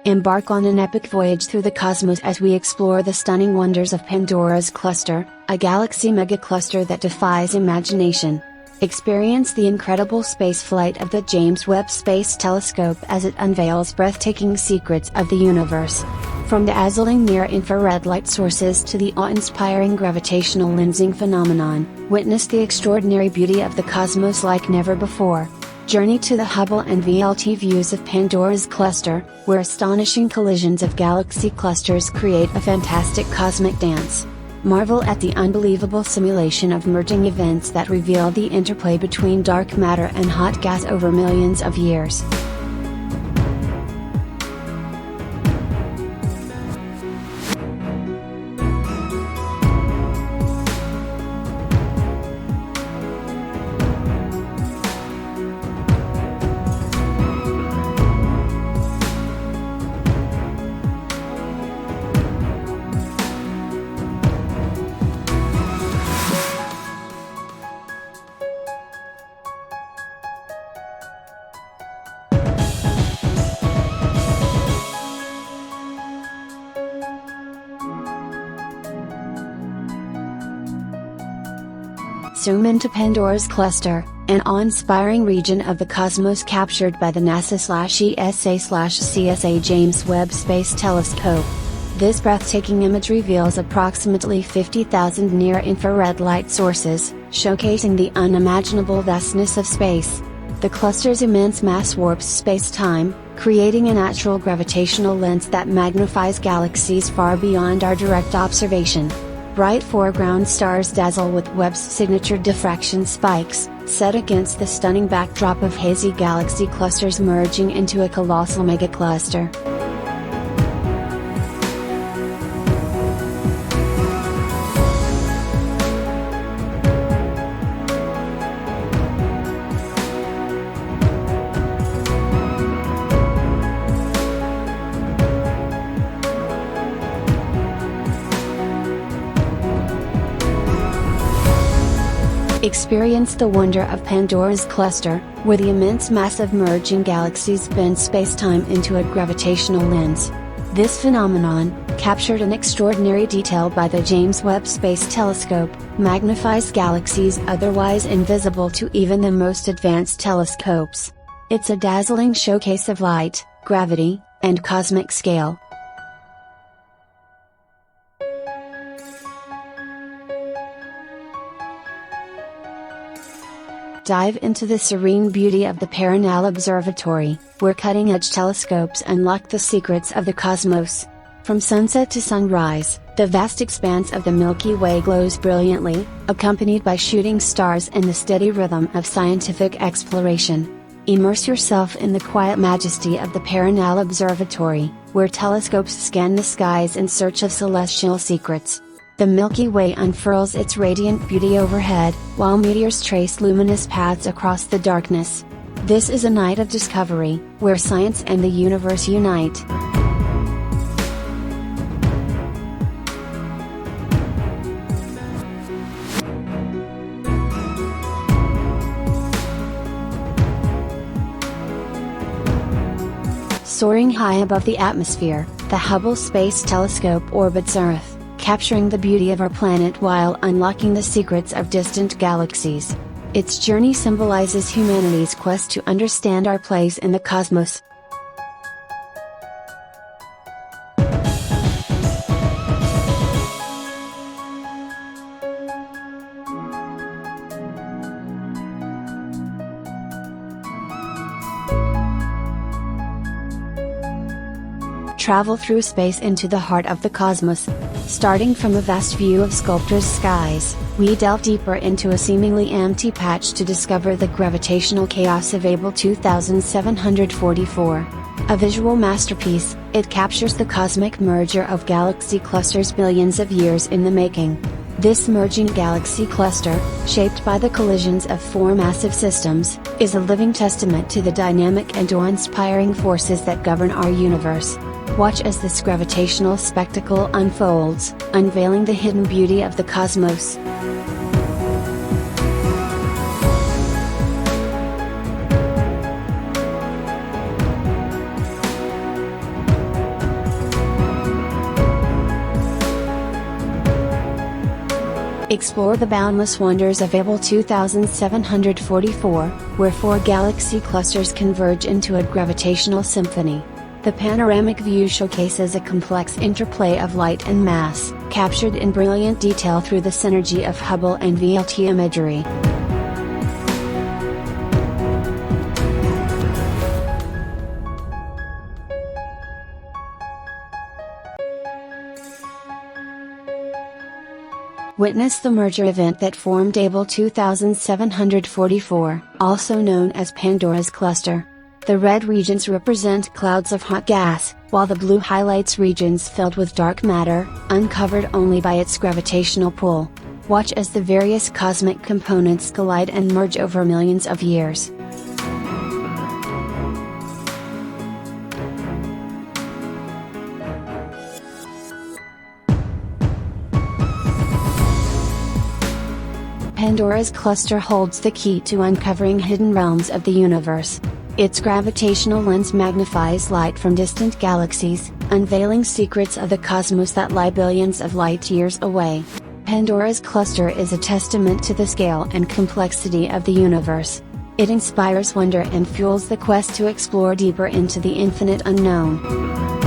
Embark on an epic voyage through the cosmos as we explore the stunning wonders of Pandora's cluster, a galaxy megacluster that defies imagination. Experience the incredible spaceflight of the James Webb Space Telescope as it unveils breathtaking secrets of the universe. From dazzling near-infrared light sources to the awe-inspiring gravitational lensing phenomenon, witness the extraordinary beauty of the cosmos like never before. Journey to the Hubble and VLT views of Pandora's cluster, where astonishing collisions of galaxy clusters create a fantastic cosmic dance. Marvel at the unbelievable simulation of merging events that reveal the interplay between dark matter and hot gas over millions of years. Zoom into Pandora's cluster, an awe-inspiring region of the cosmos captured by the NASA/ESA/CSA James Webb Space Telescope. This breathtaking image reveals approximately 50,000 near-infrared light sources, showcasing the unimaginable vastness of space. The cluster's immense mass warps space-time, creating a natural gravitational lens that magnifies galaxies far beyond our direct observation. Bright foreground stars dazzle with Webb's signature diffraction spikes, set against the stunning backdrop of hazy galaxy clusters merging into a colossal megacluster. Experience the wonder of Pandora's cluster, where the immense mass of merging galaxies bends space-time into a gravitational lens. This phenomenon, captured in extraordinary detail by the James Webb Space Telescope, magnifies galaxies otherwise invisible to even the most advanced telescopes. It's a dazzling showcase of light, gravity, and cosmic scale. Dive into the serene beauty of the Paranal Observatory, where cutting-edge telescopes unlock the secrets of the cosmos. From sunset to sunrise, the vast expanse of the Milky Way glows brilliantly, accompanied by shooting stars and the steady rhythm of scientific exploration. Immerse yourself in the quiet majesty of the Paranal Observatory, where telescopes scan the skies in search of celestial secrets. The Milky Way unfurls its radiant beauty overhead, while meteors trace luminous paths across the darkness. This is a night of discovery, where science and the universe unite. Soaring high above the atmosphere, the Hubble Space Telescope orbits Earth, capturing the beauty of our planet while unlocking the secrets of distant galaxies. Its journey symbolizes humanity's quest to understand our place in the cosmos. Travel through space into the heart of the cosmos. Starting from a vast view of sculptor's skies, we delve deeper into a seemingly empty patch to discover the gravitational chaos of Able 2744. A visual masterpiece, it captures the cosmic merger of galaxy clusters billions of years in the making. This merging galaxy cluster, shaped by the collisions of four massive systems, is a living testament to the dynamic and awe-inspiring forces that govern our universe. Watch as this gravitational spectacle unfolds, unveiling the hidden beauty of the cosmos. Explore the boundless wonders of Hubble 2744, where 4 galaxy clusters converge into a gravitational symphony. The panoramic view showcases a complex interplay of light and mass, captured in brilliant detail through the synergy of Hubble and VLT imagery. Witness the merger event that formed Hubble 2744, also known as Pandora's cluster. The red regions represent clouds of hot gas, while the blue highlights regions filled with dark matter, uncovered only by its gravitational pull. Watch as the various cosmic components collide and merge over millions of years. Pandora's cluster holds the key to uncovering hidden realms of the universe. Its gravitational lens magnifies light from distant galaxies, unveiling secrets of the cosmos that lie billions of light years away. Pandora's cluster is a testament to the scale and complexity of the universe. It inspires wonder and fuels the quest to explore deeper into the infinite unknown.